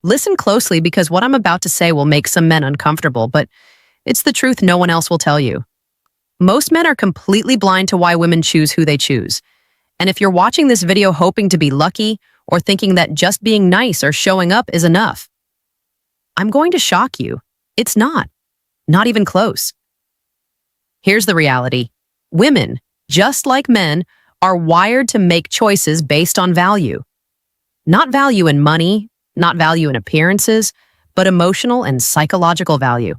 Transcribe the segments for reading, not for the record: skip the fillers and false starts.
Listen closely because what I'm about to say will make some men uncomfortable, but it's the truth no one else will tell you. Most men are completely blind to why women choose who they choose. And if you're watching this video hoping to be lucky or thinking that just being nice or showing up is enough, I'm going to shock you. It's not. Not even close. Here's the reality. Women, just like men, are wired to make choices based on value. Not value in money, not value in appearances, but emotional and psychological value.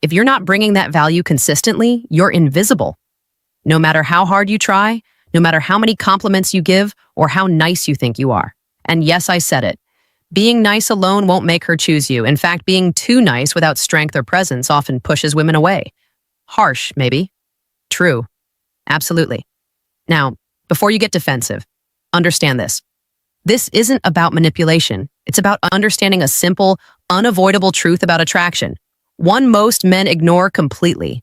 If you're not bringing that value consistently, you're invisible. No matter how hard you try, no matter how many compliments you give, or how nice you think you are. And yes, I said it. Being nice alone won't make her choose you. In fact, being too nice without strength or presence often pushes women away. Harsh, maybe. True. Absolutely. Now, before you get defensive, understand this. This isn't about manipulation. It's about understanding a simple, unavoidable truth about attraction. One most men ignore completely.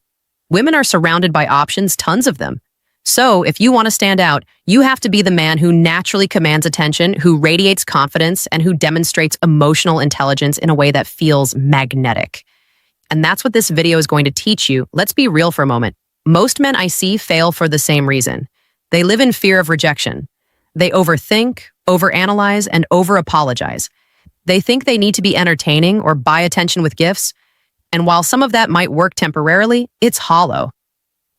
Women are surrounded by options, tons of them. So, if you want to stand out, you have to be the man who naturally commands attention, who radiates confidence, and who demonstrates emotional intelligence in a way that feels magnetic. And that's what this video is going to teach you. Let's be real for a moment. Most men I see fail for the same reason. They live in fear of rejection. They overthink, overanalyze, and over-apologize. They think they need to be entertaining or buy attention with gifts. And while some of that might work temporarily, it's hollow.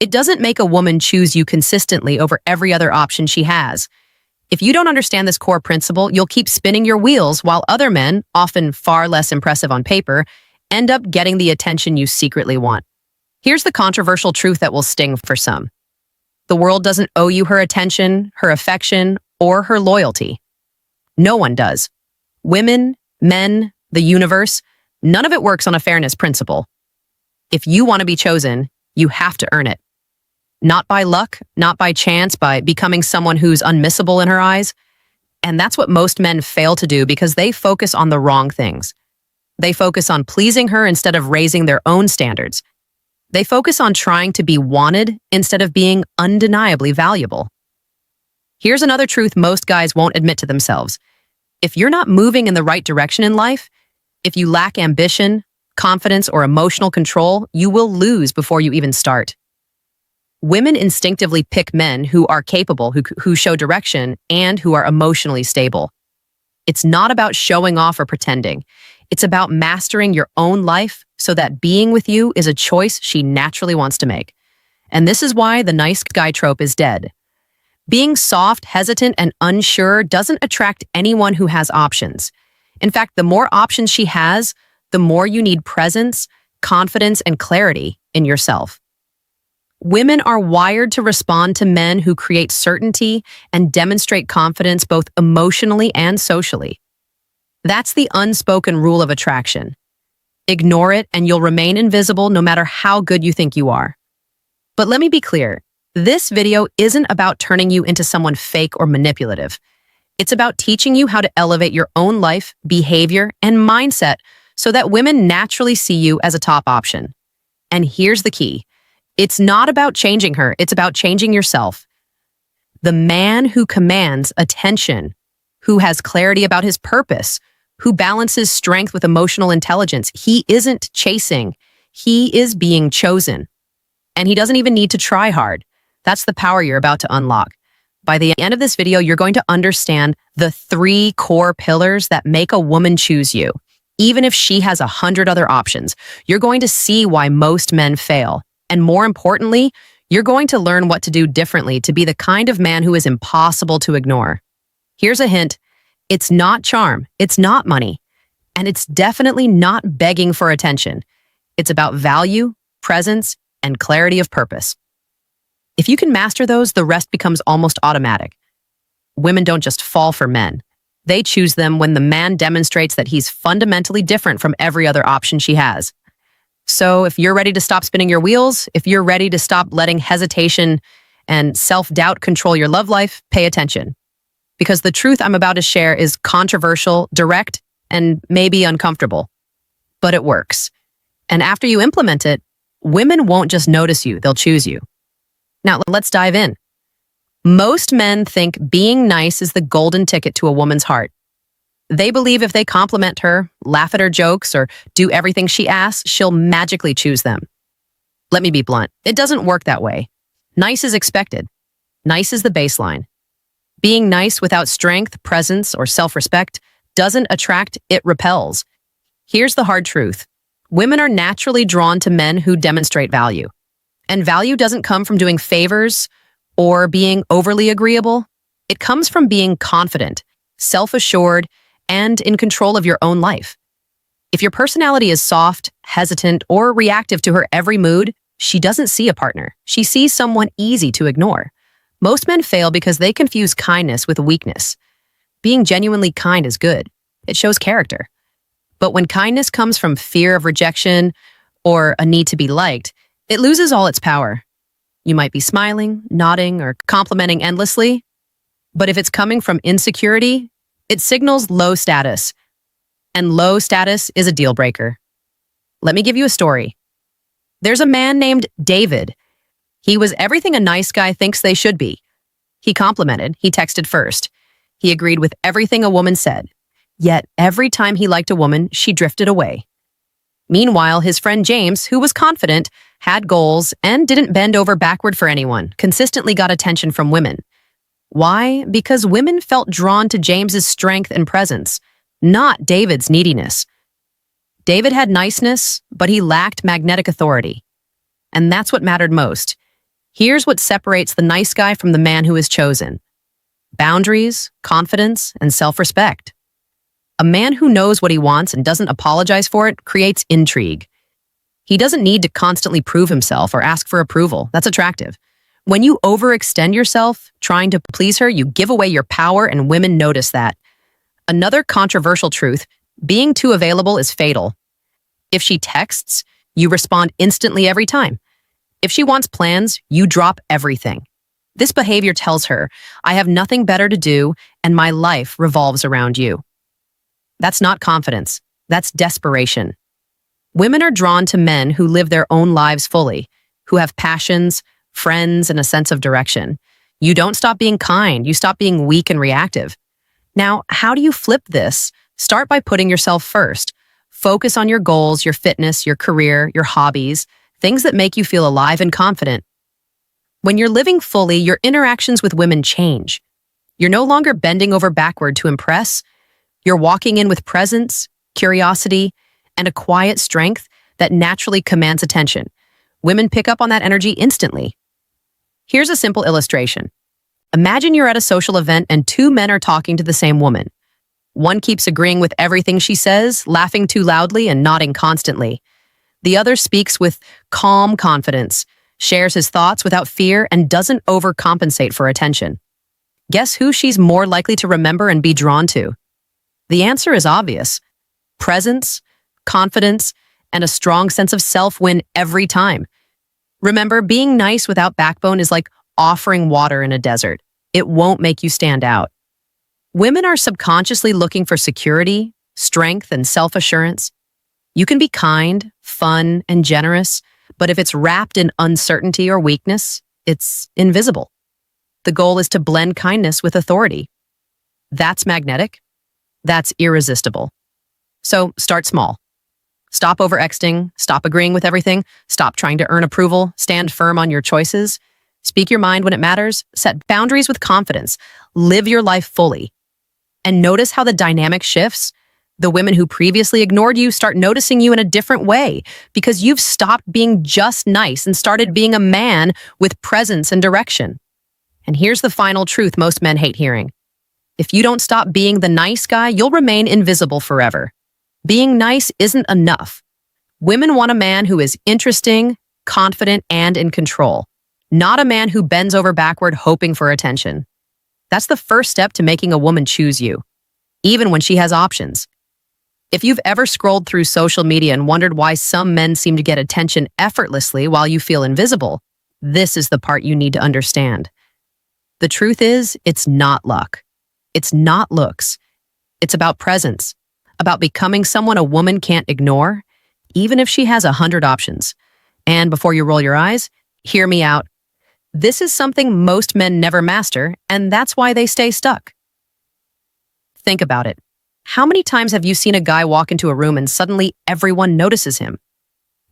It doesn't make a woman choose you consistently over every other option she has. If you don't understand this core principle, you'll keep spinning your wheels while other men, often far less impressive on paper, end up getting the attention you secretly want. Here's the controversial truth that will sting for some. The world doesn't owe you her attention, her affection, or her loyalty. No one does. Women, men, the universe, none of it works on a fairness principle. If you want to be chosen, you have to earn it. Not by luck, not by chance, by becoming someone who's unmissable in her eyes. And that's what most men fail to do because they focus on the wrong things. They focus on pleasing her instead of raising their own standards. They focus on trying to be wanted instead of being undeniably valuable. Here's another truth most guys won't admit to themselves. If you're not moving in the right direction in life, if you lack ambition, confidence, or emotional control, you will lose before you even start. Women instinctively pick men who are capable, who show direction, and who are emotionally stable. It's not about showing off or pretending. It's about mastering your own life so that being with you is a choice she naturally wants to make. And this is why the nice guy trope is dead. Being soft, hesitant, and unsure doesn't attract anyone who has options. In fact, the more options she has, the more you need presence, confidence, and clarity in yourself. Women are wired to respond to men who create certainty and demonstrate confidence both emotionally and socially. That's the unspoken rule of attraction. Ignore it and you'll remain invisible no matter how good you think you are. But let me be clear, this video isn't about turning you into someone fake or manipulative. It's about teaching you how to elevate your own life, behavior, and mindset so that women naturally see you as a top option. And here's the key. It's not about changing her, it's about changing yourself. The man who commands attention, who has clarity about his purpose, who balances strength with emotional intelligence, he isn't chasing, he is being chosen. And he doesn't even need to try hard. That's the power you're about to unlock. By the end of this video, you're going to understand the 3 core pillars that make a woman choose you. Even if she has 100 other options, you're going to see why most men fail. And more importantly, you're going to learn what to do differently to be the kind of man who is impossible to ignore. Here's a hint. It's not charm, it's not money, and it's definitely not begging for attention. It's about value, presence, and clarity of purpose. If you can master those, the rest becomes almost automatic. Women don't just fall for men. They choose them when the man demonstrates that he's fundamentally different from every other option she has. So if you're ready to stop spinning your wheels, if you're ready to stop letting hesitation and self-doubt control your love life, pay attention. Because the truth I'm about to share is controversial, direct, and maybe uncomfortable. But it works. And after you implement it, women won't just notice you, they'll choose you. Now, let's dive in. Most men think being nice is the golden ticket to a woman's heart. They believe if they compliment her, laugh at her jokes, or do everything she asks, she'll magically choose them. Let me be blunt. It doesn't work that way. Nice is expected. Nice is the baseline. Being nice without strength, presence, or self-respect doesn't attract, it repels. Here's the hard truth. Women are naturally drawn to men who demonstrate value. And value doesn't come from doing favors or being overly agreeable. It comes from being confident, self-assured, and in control of your own life. If your personality is soft, hesitant, or reactive to her every mood, she doesn't see a partner. She sees someone easy to ignore. Most men fail because they confuse kindness with weakness. Being genuinely kind is good. It shows character. But when kindness comes from fear of rejection or a need to be liked, it loses all its power. You might be smiling, nodding, or complimenting endlessly, but if it's coming from insecurity, it signals low status. And low status is a deal breaker. Let me give you a story. There's a man named David. He was everything a nice guy thinks they should be. He complimented, he texted first. He agreed with everything a woman said. Yet every time he liked a woman, she drifted away. Meanwhile, his friend James, who was confident, had goals, and didn't bend over backward for anyone, consistently got attention from women. Why? Because women felt drawn to James's strength and presence, not David's neediness. David had niceness, but he lacked magnetic authority. And that's what mattered most. Here's what separates the nice guy from the man who is chosen. Boundaries, confidence, and self-respect. A man who knows what he wants and doesn't apologize for it creates intrigue. He doesn't need to constantly prove himself or ask for approval. That's attractive. When you overextend yourself, trying to please her, you give away your power, and women notice that. Another controversial truth, being too available is fatal. If she texts, you respond instantly every time. If she wants plans, you drop everything. This behavior tells her, I have nothing better to do, and my life revolves around you. That's not confidence. That's desperation. Women are drawn to men who live their own lives fully, who have passions, friends, and a sense of direction. You don't stop being kind. You stop being weak and reactive. Now, how do you flip this? Start by putting yourself first. Focus on your goals, your fitness, your career, your hobbies, things that make you feel alive and confident. When you're living fully, your interactions with women change. You're no longer bending over backward to impress. You're walking in with presence, curiosity, and a quiet strength that naturally commands attention. Women pick up on that energy instantly. Here's a simple illustration. Imagine you're at a social event and two men are talking to the same woman. One keeps agreeing with everything she says, laughing too loudly and nodding constantly. The other speaks with calm confidence, shares his thoughts without fear, and doesn't overcompensate for attention. Guess who she's more likely to remember and be drawn to? The answer is obvious. Presence, confidence, and a strong sense of self win every time. Remember, being nice without backbone is like offering water in a desert. It won't make you stand out. Women are subconsciously looking for security, strength, and self-assurance. You can be kind, fun, and generous, but if it's wrapped in uncertainty or weakness, it's invisible. The goal is to blend kindness with authority. That's magnetic. That's irresistible. So start small. Stop overexting, stop agreeing with everything, stop trying to earn approval, stand firm on your choices, speak your mind when it matters, set boundaries with confidence, live your life fully. And notice how the dynamic shifts. The women who previously ignored you start noticing you in a different way because you've stopped being just nice and started being a man with presence and direction. And here's the final truth most men hate hearing. If you don't stop being the nice guy, you'll remain invisible forever. Being nice isn't enough. Women want a man who is interesting, confident, and in control, not a man who bends over backward hoping for attention. That's the first step to making a woman choose you, even when she has options. If you've ever scrolled through social media and wondered why some men seem to get attention effortlessly while you feel invisible, this is the part you need to understand. The truth is, it's not luck. It's not looks. It's about presence, about becoming someone a woman can't ignore, even if she has 100 options. And before you roll your eyes, hear me out. This is something most men never master, and that's why they stay stuck. Think about it. How many times have you seen a guy walk into a room and suddenly everyone notices him?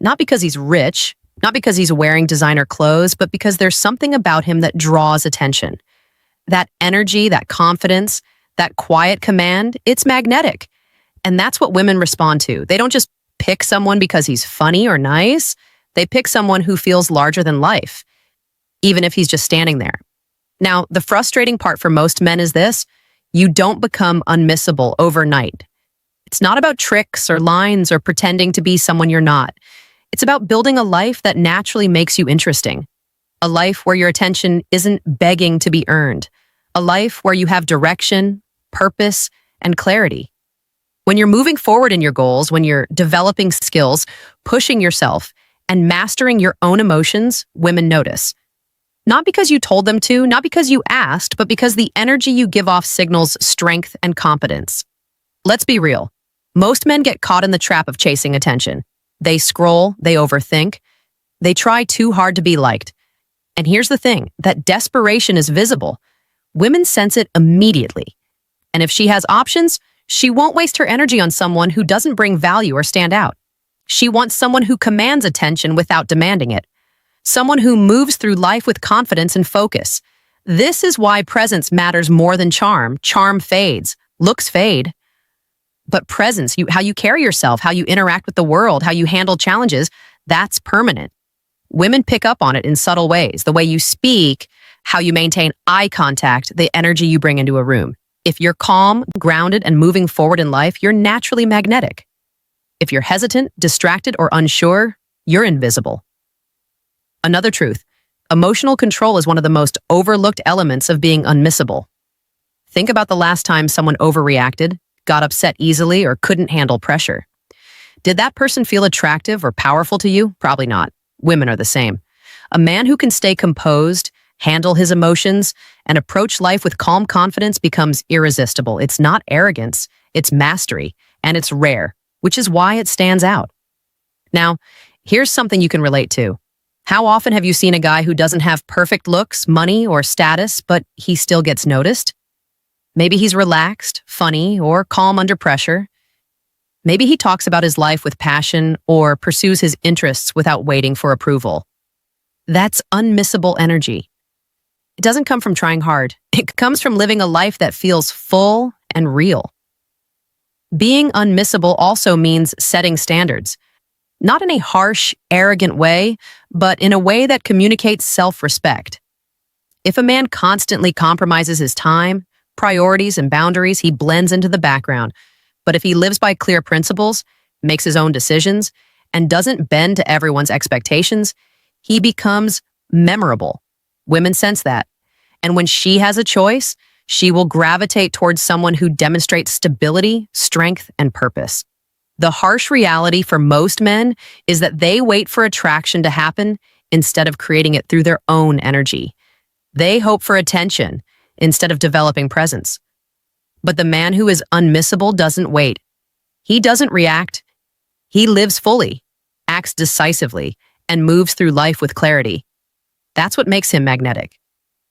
Not because he's rich, not because he's wearing designer clothes, but because there's something about him that draws attention. That energy, that confidence, that quiet command, it's magnetic. And that's what women respond to. They don't just pick someone because he's funny or nice. They pick someone who feels larger than life, even if he's just standing there. Now, the frustrating part for most men is this: you don't become unmissable overnight. It's not about tricks or lines or pretending to be someone you're not. It's about building a life that naturally makes you interesting. A life where your attention isn't begging to be earned. A life where you have direction, purpose, and clarity. When you're moving forward in your goals, when you're developing skills, pushing yourself, and mastering your own emotions, women notice. Not because you told them to, not because you asked, but because the energy you give off signals strength and competence. Let's be real. Most men get caught in the trap of chasing attention. They scroll, they overthink, they try too hard to be liked. And here's the thing, that desperation is visible. Women sense it immediately. And if she has options, she won't waste her energy on someone who doesn't bring value or stand out. She wants someone who commands attention without demanding it. Someone who moves through life with confidence and focus. This is why presence matters more than charm. Charm fades, looks fade. But presence, how you carry yourself, how you interact with the world, how you handle challenges, that's permanent. Women pick up on it in subtle ways. The way you speak, how you maintain eye contact, the energy you bring into a room. If you're calm, grounded, and moving forward in life, you're naturally magnetic. If you're hesitant, distracted, or unsure, you're invisible. Another truth, emotional control is one of the most overlooked elements of being unmissable. Think about the last time someone overreacted, got upset easily, or couldn't handle pressure. Did that person feel attractive or powerful to you? Probably not. Women are the same. A man who can stay composed, handle his emotions, and approach life with calm confidence becomes irresistible. It's not arrogance, it's mastery, and it's rare, which is why it stands out. Now, here's something you can relate to. How often have you seen a guy who doesn't have perfect looks, money, or status, but he still gets noticed? Maybe he's relaxed, funny, or calm under pressure. Maybe he talks about his life with passion or pursues his interests without waiting for approval. That's unmissable energy. It doesn't come from trying hard. It comes from living a life that feels full and real. Being unmissable also means setting standards. Not in a harsh, arrogant way, but in a way that communicates self-respect. If a man constantly compromises his time, priorities, and boundaries, he blends into the background. But if he lives by clear principles, makes his own decisions, and doesn't bend to everyone's expectations, he becomes memorable. Women sense that. And when she has a choice, she will gravitate towards someone who demonstrates stability, strength, and purpose. The harsh reality for most men is that they wait for attraction to happen instead of creating it through their own energy. They hope for attention instead of developing presence. But the man who is unmissable doesn't wait. He doesn't react. He lives fully, acts decisively, and moves through life with clarity. That's what makes him magnetic.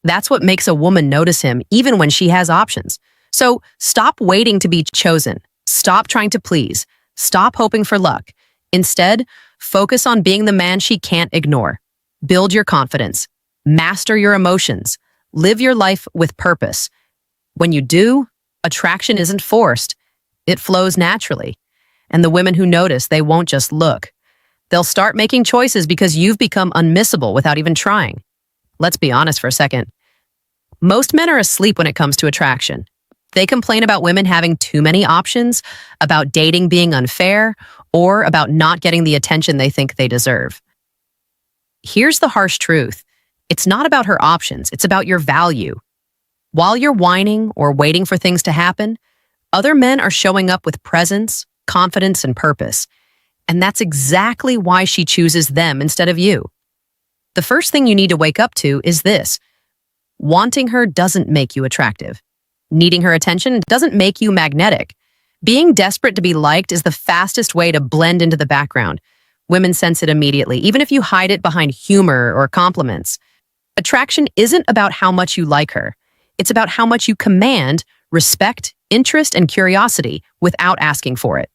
That's what makes a woman notice him even when she has options. So stop waiting to be chosen. Stop trying to please. Stop hoping for luck. Instead, focus on being the man she can't ignore. Build your confidence. Master your emotions. Live your life with purpose. When you do, attraction isn't forced. It flows naturally. And the women who notice, they won't just look. They'll start making choices because you've become unmissable without even trying. Let's be honest for a second. Most men are asleep when it comes to attraction. They complain about women having too many options, about dating being unfair, or about not getting the attention they think they deserve. Here's the harsh truth. It's not about her options, it's about your value. While you're whining or waiting for things to happen, other men are showing up with presence, confidence, and purpose. And that's exactly why she chooses them instead of you. The first thing you need to wake up to is this. Wanting her doesn't make you attractive. Needing her attention doesn't make you magnetic. Being desperate to be liked is the fastest way to blend into the background. Women sense it immediately, even if you hide it behind humor or compliments. Attraction isn't about how much you like her. It's about how much you command respect interest and curiosity without asking for it.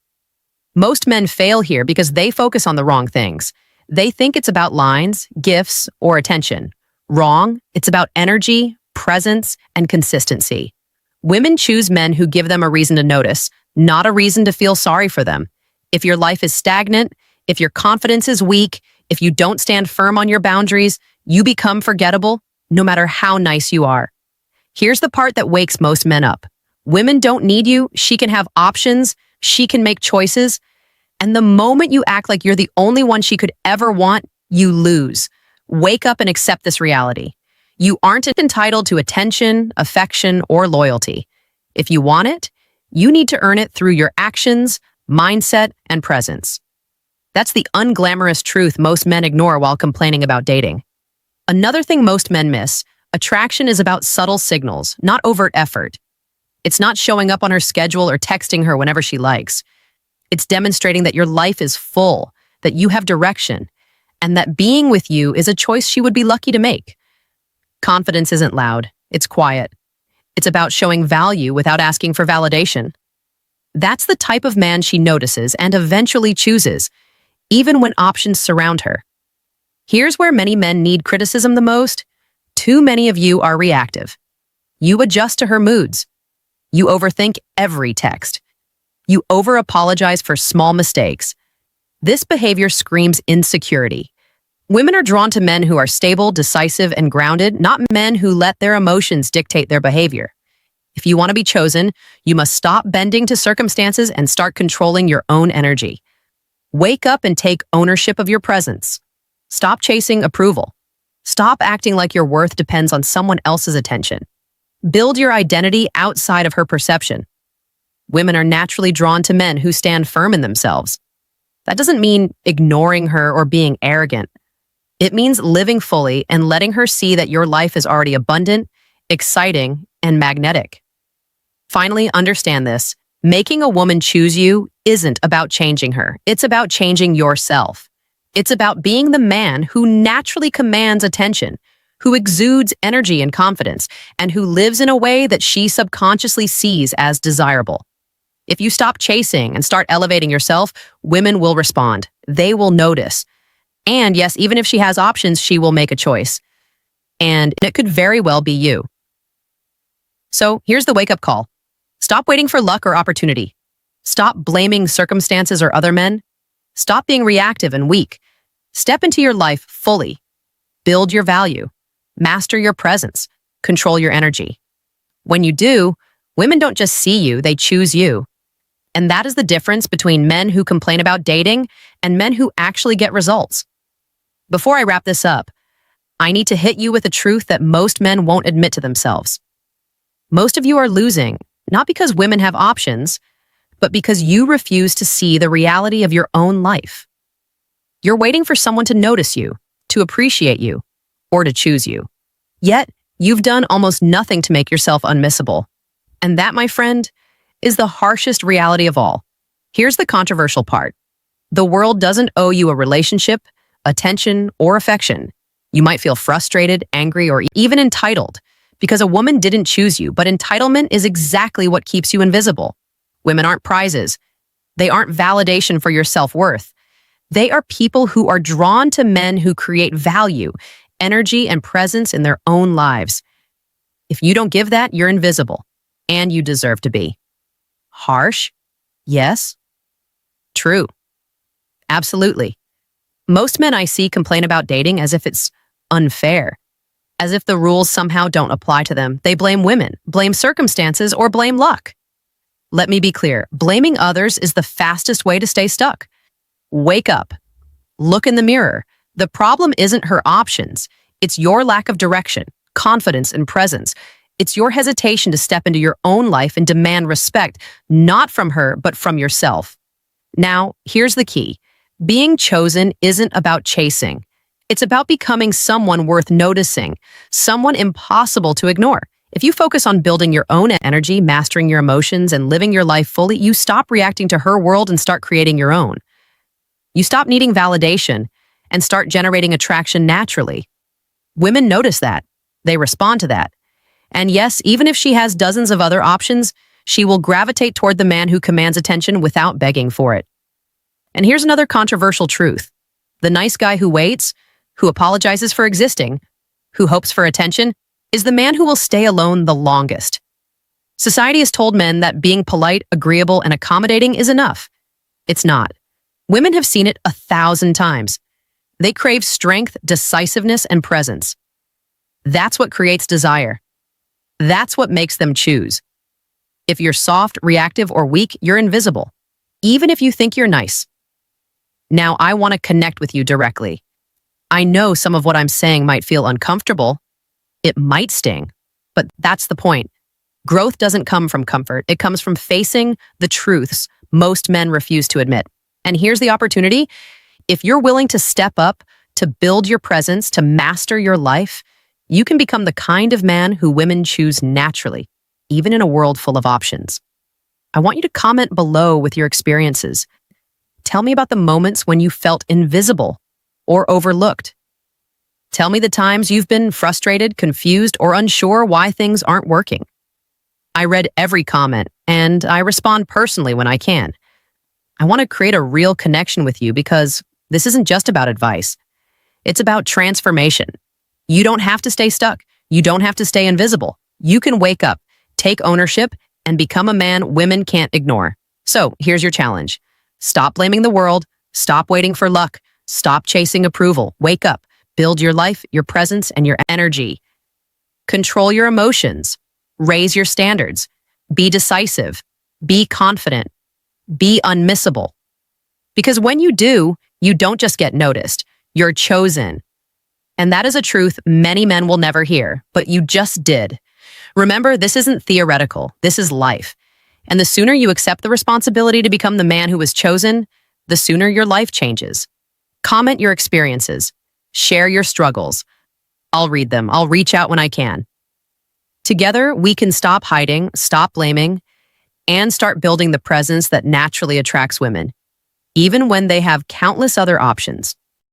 Most men fail here because they focus on the wrong things. They think it's about lines, gifts, or attention. Wrong, it's about energy, presence, and consistency. Women choose men who give them a reason to notice, not a reason to feel sorry for them. If your life is stagnant, if your confidence is weak, if you don't stand firm on your boundaries, you become forgettable, no matter how nice you are. Here's the part that wakes most men up. Women don't need you. She can have options. She can make choices. And the moment you act like you're the only one she could ever want, you lose. Wake up and accept this reality. You aren't entitled to attention, affection, or loyalty. If you want it, you need to earn it through your actions, mindset, and presence. That's the unglamorous truth most men ignore while complaining about dating. Another thing most men miss, attraction is about subtle signals, not overt effort. It's not showing up on her schedule or texting her whenever she likes. It's demonstrating that your life is full, that you have direction, and that being with you is a choice she would be lucky to make. Confidence isn't loud, it's quiet. It's about showing value without asking for validation. That's the type of man she notices and eventually chooses, even when options surround her. Here's where many men need criticism the most. Too many of you are reactive. You adjust to her moods. You overthink every text. You over-apologize for small mistakes. This behavior screams insecurity. Women are drawn to men who are stable, decisive, and grounded, not men who let their emotions dictate their behavior. If you want to be chosen, you must stop bending to circumstances and start controlling your own energy. Wake up and take ownership of your presence. Stop chasing approval. Stop acting like your worth depends on someone else's attention. Build your identity outside of her perception. Women are naturally drawn to men who stand firm in themselves. That doesn't mean ignoring her or being arrogant. It means living fully and letting her see that your life is already abundant, exciting, and magnetic. Finally, understand this. Making a woman choose you isn't about changing her. It's about changing yourself. It's about being the man who naturally commands attention, who exudes energy and confidence, and who lives in a way that she subconsciously sees as desirable. If you stop chasing and start elevating yourself, women will respond. They will notice. And yes, even if she has options, she will make a choice. And it could very well be you. So here's the wake-up call. Stop waiting for luck or opportunity. Stop blaming circumstances or other men. Stop being reactive and weak. Step into your life fully. Build your value. Master your presence. Control your energy. When you do, women don't just see you, they choose you. And that is the difference between men who complain about dating and men who actually get results. Before I wrap this up, I need to hit you with a truth that most men won't admit to themselves. Most of you are losing, not because women have options, but because you refuse to see the reality of your own life. You're waiting for someone to notice you, to appreciate you, or to choose you. Yet, you've done almost nothing to make yourself unmissable. And that, my friend, is the harshest reality of all. Here's the controversial part. The world doesn't owe you a relationship, attention, or affection. You might feel frustrated, angry, or even entitled because a woman didn't choose you, but entitlement is exactly what keeps you invisible. Women aren't prizes. They aren't validation for your self-worth. They are people who are drawn to men who create value, energy, and presence in their own lives. If you don't give that, you're invisible, and you deserve to be. Harsh? Yes. True. Absolutely. Most men I see complain about dating as if it's unfair, as if the rules somehow don't apply to them. They blame women, blame circumstances, or blame luck. Let me be clear, blaming others is the fastest way to stay stuck. Wake up. Look in the mirror. The problem isn't her options. It's your lack of direction, confidence, and presence. It's your hesitation to step into your own life and demand respect, not from her, but from yourself. Now, here's the key. Being chosen isn't about chasing. It's about becoming someone worth noticing, someone impossible to ignore. If you focus on building your own energy, mastering your emotions, and living your life fully, you stop reacting to her world and start creating your own. You stop needing validation and start generating attraction naturally. Women notice that. They respond to that. And yes, even if she has dozens of other options, She will gravitate toward the man who commands attention without begging for it. And here's another controversial truth. The nice guy who waits, who apologizes for existing, who hopes for attention, is the man who will stay alone the longest. Society has told men that being polite, agreeable, and accommodating is enough. It's not. Women have seen it 1,000 times. They crave strength, decisiveness, and presence. That's what creates desire. That's what makes them choose. If you're soft, reactive, or weak, you're invisible, even if you think you're nice. Now, I want to connect with you directly. I know some of what I'm saying might feel uncomfortable. It might sting, but that's the point. Growth doesn't come from comfort. It comes from facing the truths most men refuse to admit. And here's the opportunity. If you're willing to step up, to build your presence, to master your life, you can become the kind of man who women choose naturally, even in a world full of options. I want you to comment below with your experiences. Tell me about the moments when you felt invisible or overlooked. Tell me the times you've been frustrated, confused, or unsure why things aren't working. I read every comment, and I respond personally when I can. I want to create a real connection with you because this isn't just about advice. It's about transformation. You don't have to stay stuck. You don't have to stay invisible. You can wake up, take ownership, and become a man women can't ignore. So here's your challenge. Stop blaming the world. Stop waiting for luck. Stop chasing approval. Wake up. Build your life, your presence, and your energy. Control your emotions. Raise your standards. Be decisive. Be confident. Be unmissable. Because when you do, you don't just get noticed. You're chosen. And that is a truth many men will never hear, but you just did. Remember, this isn't theoretical. This is life. And the sooner you accept the responsibility to become the man who was chosen, the sooner your life changes. Comment your experiences. Share your struggles. I'll read them. I'll reach out when I can. Together, we can stop hiding, stop blaming, and start building the presence that naturally attracts women, even when they have countless other options.